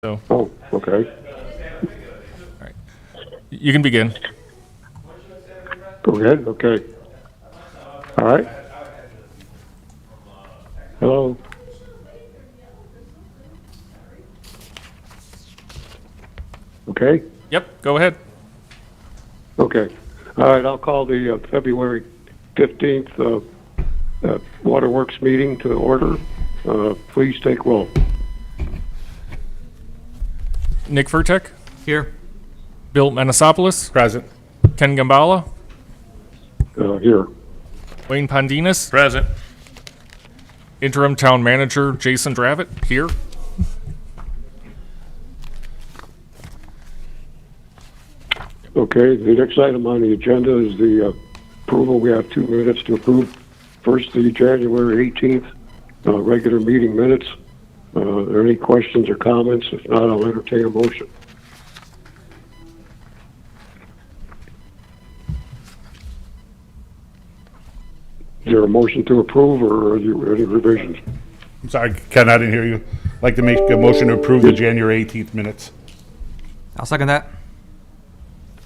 So, Oh, okay. all right. You can begin. Go ahead. Okay. All right. Hello. Okay. Yep, go ahead. Okay. All right. I'll call the February 15th Waterworks meeting to order. Please take roll. Nick Furtek, Here. Bill Manasopoulos, Present. Ken Gambala, Here. Wayne Pondinas, Present. Interim Town Manager Jason Dravitt, here. Okay. The next item on the agenda is the approval. We have 2 minutes to approve. First, the January 18th regular meeting minutes. Are there any questions or comments? If not, I'll entertain a motion. Is there a motion to approve, or are there any revisions? I'm sorry, Ken, I didn't hear you. I'd like to make a motion to approve the January 18th minutes. I'll second that.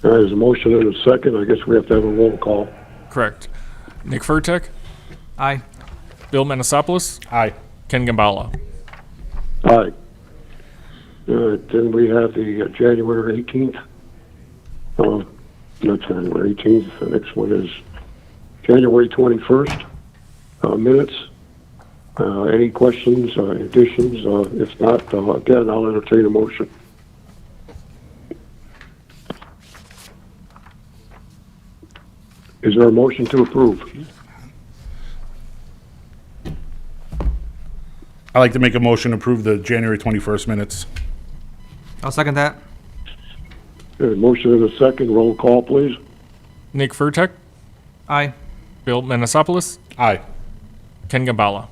All right, there's a motion and a second. I guess we have to have a roll call. Correct. Nick Furtek, Aye. Bill Manasopoulos, Aye. Ken Gambala. Aye. All right, then we have the January 18th. Not January 18th. The next one is January 21st minutes. Any questions, additions? If not, again, I'll entertain a motion. Is there a motion to approve? I'd like to make a motion to approve the January 21st minutes. I'll second that. A motion and a second. Roll call, please. Nick Furtek, Aye. Bill Manasopoulos, Aye. Ken Gambala.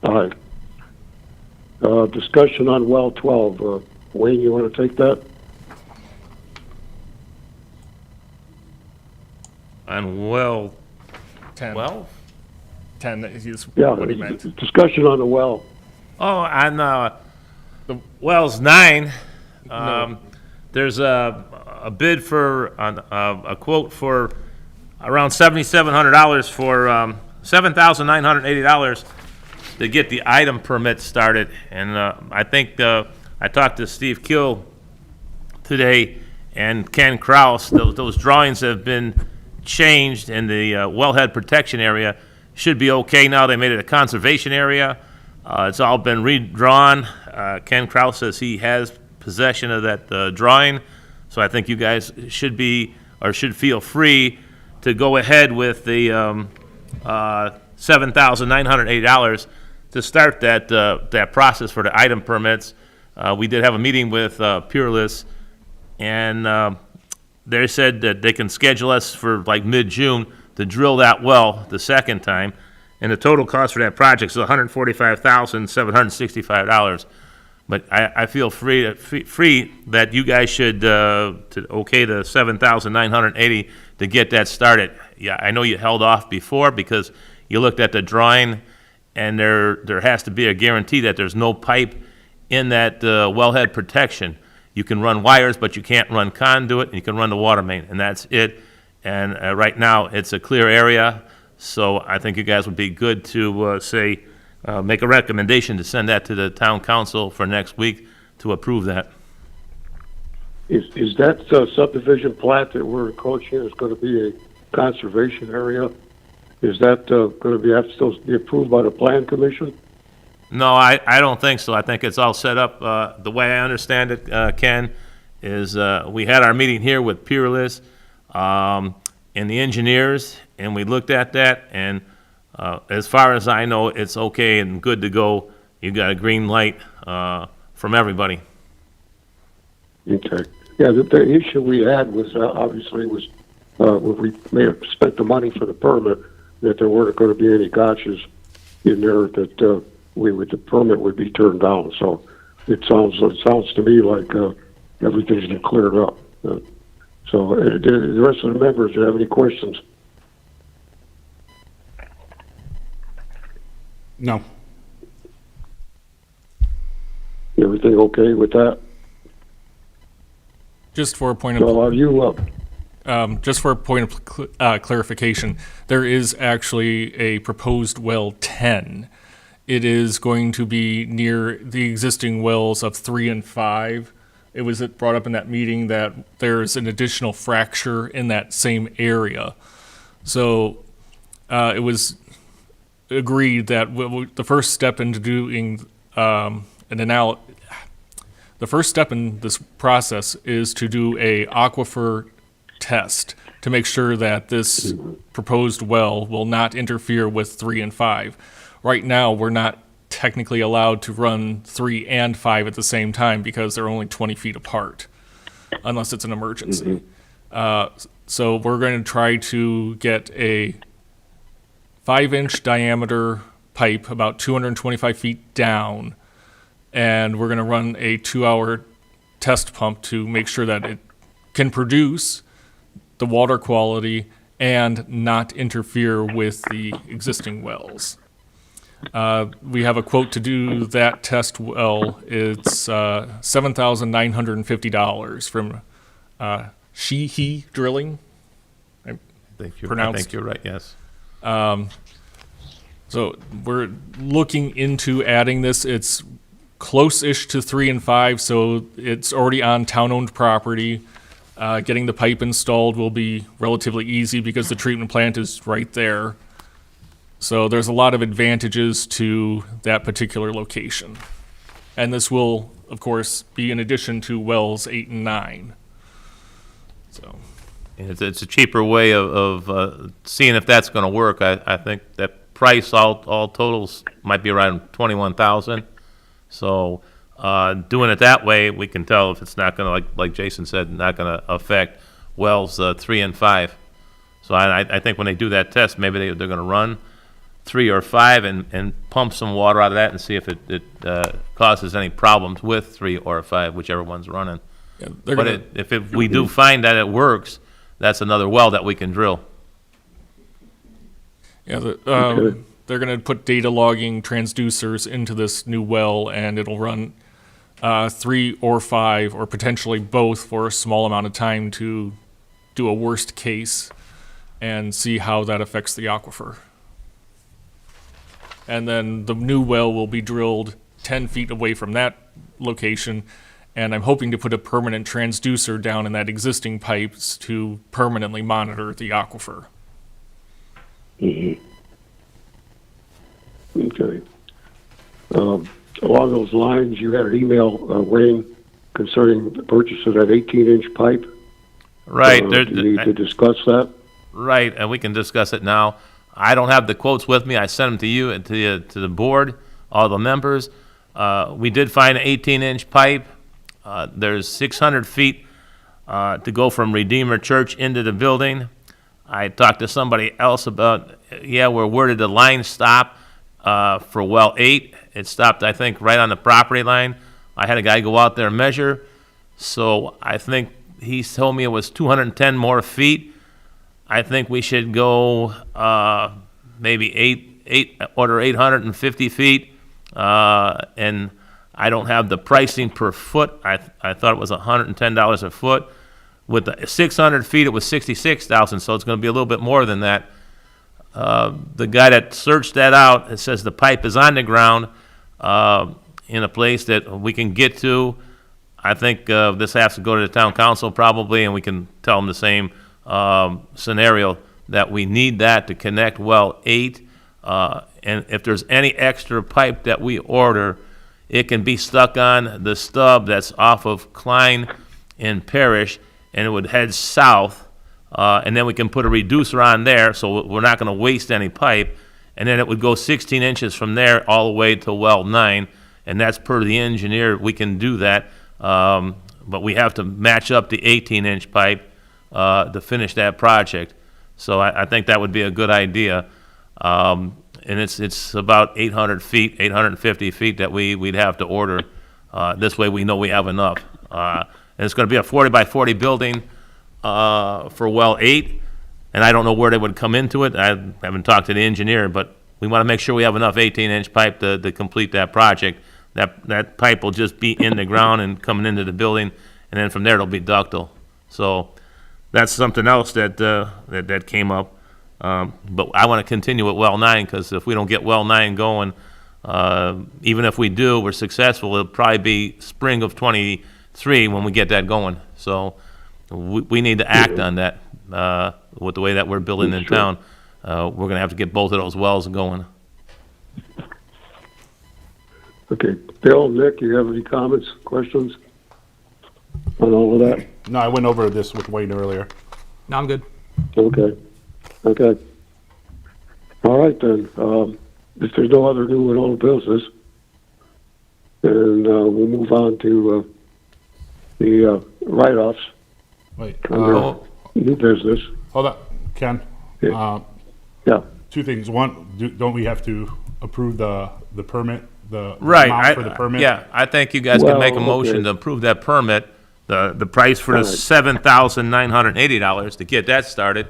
Aye. Discussion on well 12. Wayne, you want to take that? On well 10. 12? 10 is Yeah. what he meant. Discussion on the well. Oh, on the wells 9, No. there's a bid for a quote for around $7,700 for $7,980 to get the item permit started. And I think I talked to Steve Kill today and Ken Kraus. Those drawings have been changed, and the wellhead protection area should be okay now. They made it a conservation area. It's all been redrawn. Ken Kraus says he has possession of that drawing, so I think you guys should feel free to go ahead with the $7,980 to start that process for the item permits. We did have a meeting with Peerless, and they said that they can schedule us for like mid-June to drill that well the second time, and the total cost for that project is $145,765. But I feel free that you guys should to okay the $7,980 to get that started. Yeah, I know you held off before because you looked at the drawing, and there has to be a guarantee that there's no pipe in that wellhead protection. You can run wires, but you can't run conduit, and you can run the water main, and that's it. And right now, it's a clear area, so I think you guys would be good to make a recommendation to send that to the town council for next week to approve that. Is that subdivision plat that we're encroaching is going to be a conservation area? Is that going to be have to still be approved by the plan commission? No, I don't think so. I think it's all set up. The way I understand it, Ken, is we had our meeting here with Peerless and the engineers, and we looked at that, and as far as I know, it's okay and good to go. You got a green light from everybody. Okay. Yeah, the issue we had was obviously was when we may have spent the money for the permit, that there weren't going to be any gotchas in there that the permit would be turned down. So it sounds to me like everything's been cleared up. So the rest of the members, do you have any questions? No. Everything you okay with that? Just for a point So of are you, clarification, there is actually a proposed well 10. It is going to be near the existing wells of 3 and 5. It was brought up in that meeting that there's an additional fracture in that same area. So it was agreed that the first step into doing the first step in this process is to do a aquifer test to make sure that this proposed well will not interfere with 3 and 5. Right now, we're not technically allowed to run 3 and 5 at the same time because they're only 20 feet apart, unless it's an emergency. So we're going to try to get a 5-inch diameter pipe about 225 feet down, and we're going to run a 2-hour test pump to make sure that it can produce the water quality and not interfere with the existing wells. We have a quote to do that test well. It's $7,950 from Sheehy Drilling. I think you're right, yes. So we're looking into adding this. It's close-ish to 3 and 5, so it's already on town-owned property. Getting the pipe installed will be relatively easy because the treatment plant is right there. So there's a lot of advantages to that particular location. And this will, of course, be in addition to wells 8 and 9. So It's a cheaper way of seeing if that's going to work. I think that price all totals might be around 21,000. So doing it that way, we can tell if it's not going to, like Jason said, not going to affect wells 3 and 5. So I think when they do that test, maybe they're going to run 3 or 5 and pump some water out of that and see if it causes any problems with 3 or 5, whichever one's running. yeah, But if we do find that it works, that's another well that we can drill. they're going to put data logging transducers into this new well, and it'll run 3 or 5 or potentially both for a small amount of time to do a worst case and see how that affects the aquifer. And then the new well will be drilled 10 feet away from that location, and I'm hoping to put a permanent transducer down in that existing pipes to permanently monitor the aquifer. okay. Along those lines, you had an email, Wayne, concerning the purchase of that 18-inch pipe. Right. Do you need to discuss that? Right, and we can discuss it now. I don't have the quotes with me. I sent them to you and to the board, all the members. We did find an 18-inch pipe. There's 600 feet to go from Redeemer Church into the building. I talked to somebody else about, where did the line stop for well 8? It stopped, I think, right on the property line. I had a guy go out there and measure. So I think he told me it was 210 more feet. I think we should go maybe 850 feet. And I don't have the pricing per foot. I thought it was $110 a foot. With the 600 feet, it was $66,000, so it's going to be a little bit more than that. The guy that searched that out, it says the pipe is on the ground in a place that we can get to. I think this has to go to the town council probably, and we can tell them the same scenario, that we need that to connect well 8. And if there's any extra pipe that we order, it can be stuck on the stub that's off of Klein and Parrish, and it would head south. And then we can put a reducer on there, so we're not going to waste any pipe. And then it would go 16 inches from there all the way to well 9, and that's per the engineer. We can do that, but we have to match up the 18-inch pipe to finish that project. So I think that would be a good idea. And it's about 800 feet, 850 feet that we'd have to order. This way we know we have enough. And it's going to be a 40 by 40 building for well 8, and I don't know where they would come into it. I haven't talked to the engineer, but we want to make sure we have enough 18-inch pipe to complete that project. that pipe will just be in the ground and coming into the building, and then from there it'll be ductile. So that's something else that came up. But I want to continue at well 9, because if we don't get well 9 going, even if we do, we're successful, it'll probably be spring of '23 when we get that going. So we need to act on that with the way that we're building in town. We're going to have to get both of those wells going. Okay, Bill, Nick, you have any comments, questions on all of that? No, I went over this with Wayne earlier. No, I'm good. Okay. All right then. If there's no other new and old business, then we'll move on to the write-offs Wait, under new business. hold on, Ken. Yeah. 2 things. One, don't we have to approve the permit, the Right. amount for the permit? Yeah, I think you guys can make a Well, motion okay. to approve that permit, the price for the All right. $7,980 to get that started.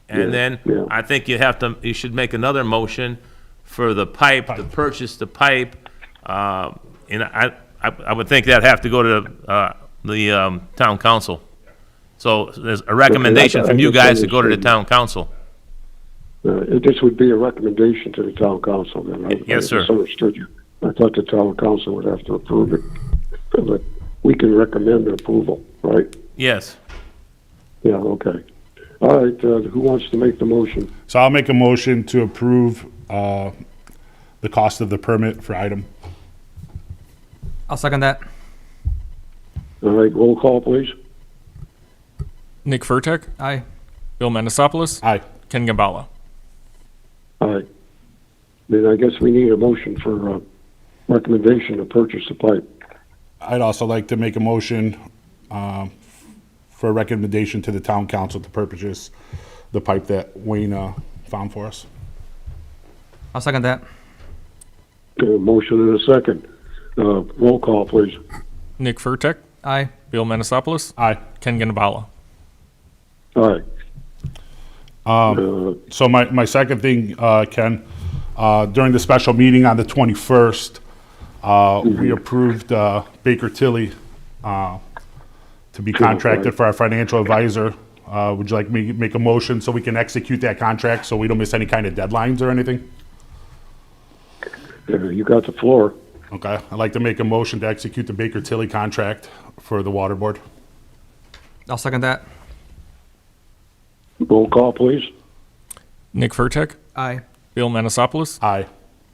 And Yeah, then yeah. I think you should make another motion for the pipe, to purchase the pipe. And I would think that'd have to go to the town council. So there's a recommendation I from you guys to go to the misunderstood. town council. This would be a recommendation to the town council then. Yes, sir. I misunderstood you. I thought the town council would have to approve it. But we can recommend approval, right? Yes. Yeah, okay. All right, who wants to make the motion? So I'll make a motion to approve the cost of the permit for item. I'll second that. All right, roll call, please. Nick Furtek, Aye. Bill Menesopoulos, Aye. Ken Gambala. All right. Then I guess we need a motion for recommendation to purchase the pipe. I'd also like to make a motion for a recommendation to the town council to purchase the pipe that Wayne found for us. I'll second that. Motion and a second. Roll call, please. Nick Furtek, Aye. Bill Menesopoulos, Aye. Ken Gambala. All right. So my second thing, Ken, during the special meeting on the 21st, we approved Baker Tilly to be contracted for our financial advisor. Would you like me to make a motion so we can execute that contract so we don't miss any kind of deadlines or anything? You got the floor. Okay, I'd like to make a motion to execute the Baker Tilly contract for the water board. I'll second that. Roll call, please. Nick Furtek, Aye. Bill Menesopoulos, Aye.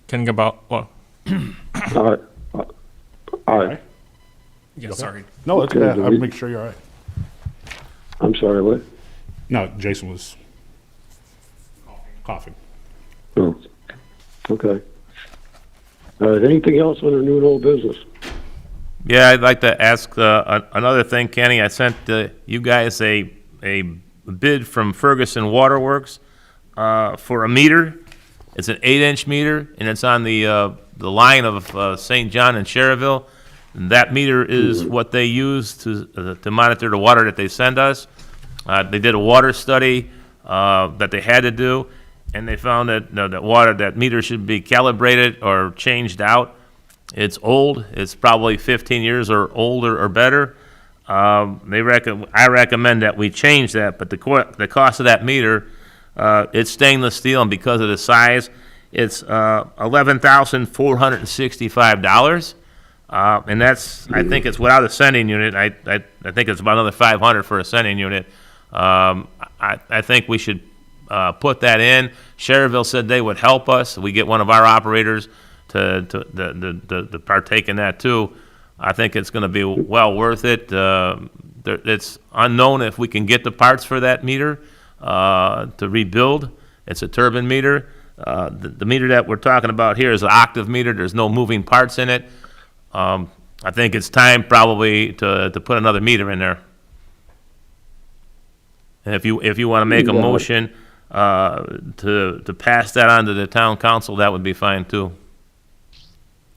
Ken Gambala. Well, All right. All right. yeah, sorry. No, that's Okay, good. do I'll we- make sure you're all right. I'm sorry, what? No, Jason was coughing. Oh, okay. All right, anything else under new and old business? Yeah, I'd like to ask another thing, Kenny. I sent you guys a bid from Ferguson Waterworks for a meter. It's an 8-inch meter, and it's on the line of St. John and Cherryville. And that meter is what they use to monitor the water that they send us. They did a water study that they had to do, and they found that that meter should be calibrated or changed out. It's old. It's probably 15 years or older or better. I recommend that we change that, but the cost of that meter, it's stainless steel, and because of the size, it's $11,465. And that's, I think it's without a sending unit. I think it's about another $500 for a sending unit. I think we should put that in. Cherryville said they would help us. We get one of our operators to partake in that too. I think it's going to be well worth it. It's unknown if we can get the parts for that meter to rebuild. It's a turbine meter. The meter that we're talking about here is an octave meter. There's no moving parts in it. I think it's time probably to put another meter in there. And if you want to make a motion to pass that on to the town council, that would be fine too.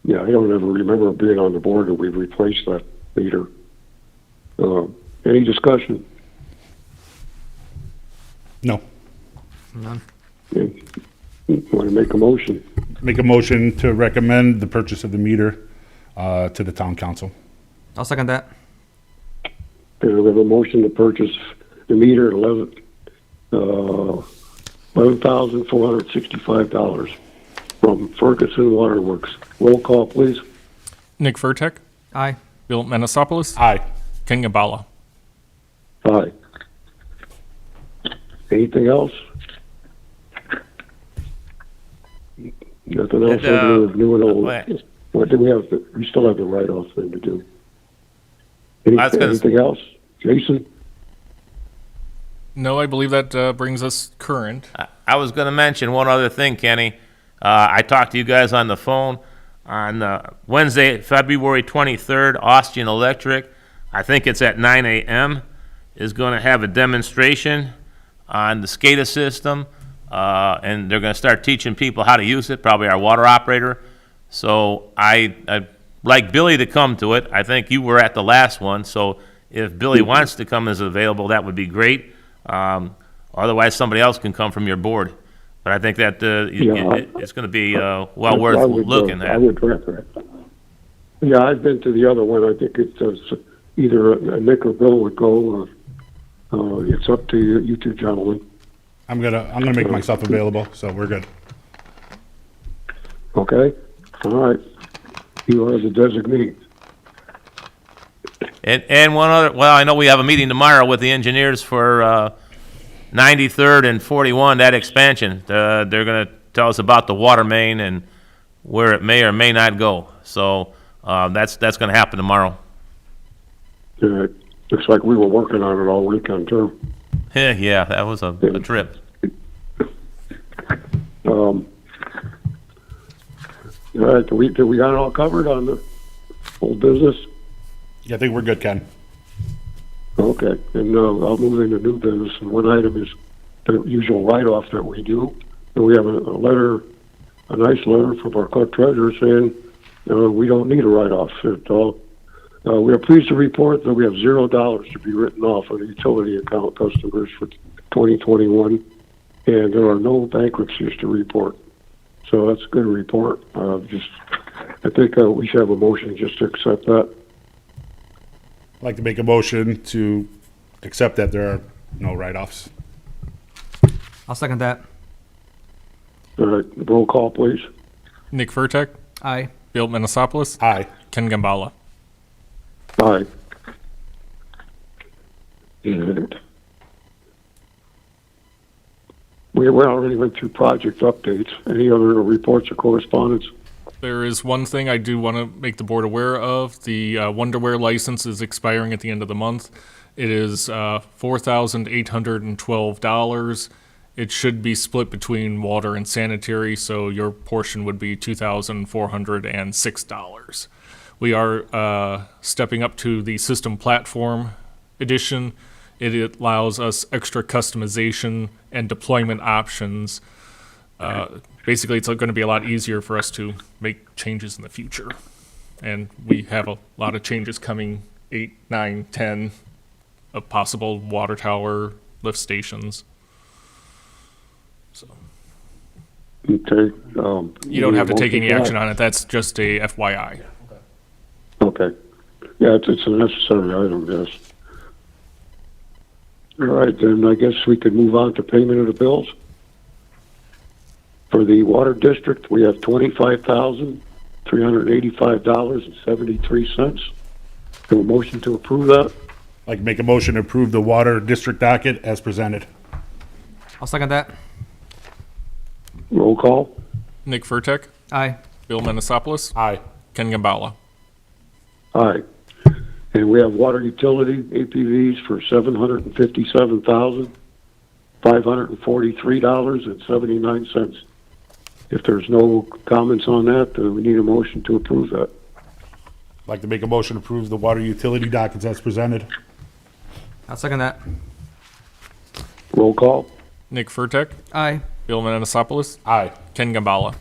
Yeah, I don't ever remember being on the board and we replaced that meter. Any discussion? No. None. Want to make a motion? Make a motion to recommend the purchase of the meter to the town council. I'll second that. Okay, we have a motion to purchase the meter at $11,465 from Ferguson Waterworks. Roll call, please. Nick Furtek, Aye. Bill Menesopoulos, Aye. Ken Gambala. Aye. Anything else? Nothing else And, under new and old? wait. What do we have? We still have the write-off thing to do. I was gonna s- Anything else? Jason? No, I believe that brings us current. I was gonna mention one other thing, Kenny. I talked to you guys on the phone on Wednesday, February 23rd, Austin Electric, I think it's at 9 a.m., is gonna have a demonstration on the SCADA system, and they're gonna start teaching people how to use it, probably our water operator. So I'd like Billy to come to it. I think you were at the last one, so if Billy wants to come as available, that would be great. Otherwise, somebody else can come from your board. But I think that it's going to be well worth I would, looking I at. would recommend it. Yeah, I've been to the other one. I think it's either Nick or Bill would go. It's up to you two gentlemen. I'm gonna make myself available, so we're good. Okay? All right. You are the designee. And one other, well, I know we have a meeting tomorrow with the engineers for 93rd and 41, that expansion. They're going to tell us about the water main and where it may or may not go. So that's going to happen tomorrow. Looks like we were working on it all weekend, too. Yeah, that was a trip. All right, do we got it all covered on the whole business? Yeah, I think we're good, Ken. Okay, and I'll move into new business, and one item is the usual write-off that we do. And we have a nice letter from our clerk treasurer saying we don't need a write-off at all. We are pleased to report that we have $0 to be written off on the utility account customers for 2021, and there are no bankruptcies to report. So that's a good report. I think we should have a motion just to accept that. I'd like to make a motion to accept that there are no write-offs. I'll second that. All right, roll call, please. Nick Furtek, Aye. Bill Menesopoulos, Aye. Ken Gambala. Aye. And we already went through project updates. Any other reports or correspondence? There is one thing I do want to make the board aware of. The Wonderware license is expiring at the end of the month. It is $4,812. It should be split between water and sanitary, so your portion would be $2,406. We are stepping up to the system platform edition. It allows us extra customization and deployment options. Basically, it's going to be a lot easier for us to make changes in the future. And we have a lot of changes coming, 8, 9, 10, of possible water tower lift stations. So Okay. you don't have to take any action on it. That's just a FYI. Okay. Yeah, it's a necessary item, yes. All right, then I guess we could move on to payment of the bills. For the water district, we have $25,385.73. Have a motion to approve that? I'd like to make a motion to approve the water district docket as presented. I'll second that. Roll call? Nick Furtek, Aye. Bill Menesopoulos, Aye. Ken Gambala. Aye. And we have water utility APVs for $757,543.79. If there's no comments on that, then we need a motion to approve that. I'd like to make a motion to approve the water utility dockets as presented. I'll second that. Roll call? Nick Furtek, Aye. Bill Menesopoulos, Aye. Ken Gambala.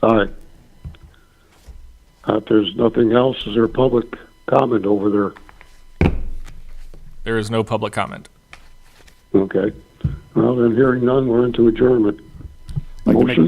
Aye. If there's nothing else, is there a public comment over there? There is no public comment. Okay. Well, then hearing none, we're into adjournment. Like to make- Motion?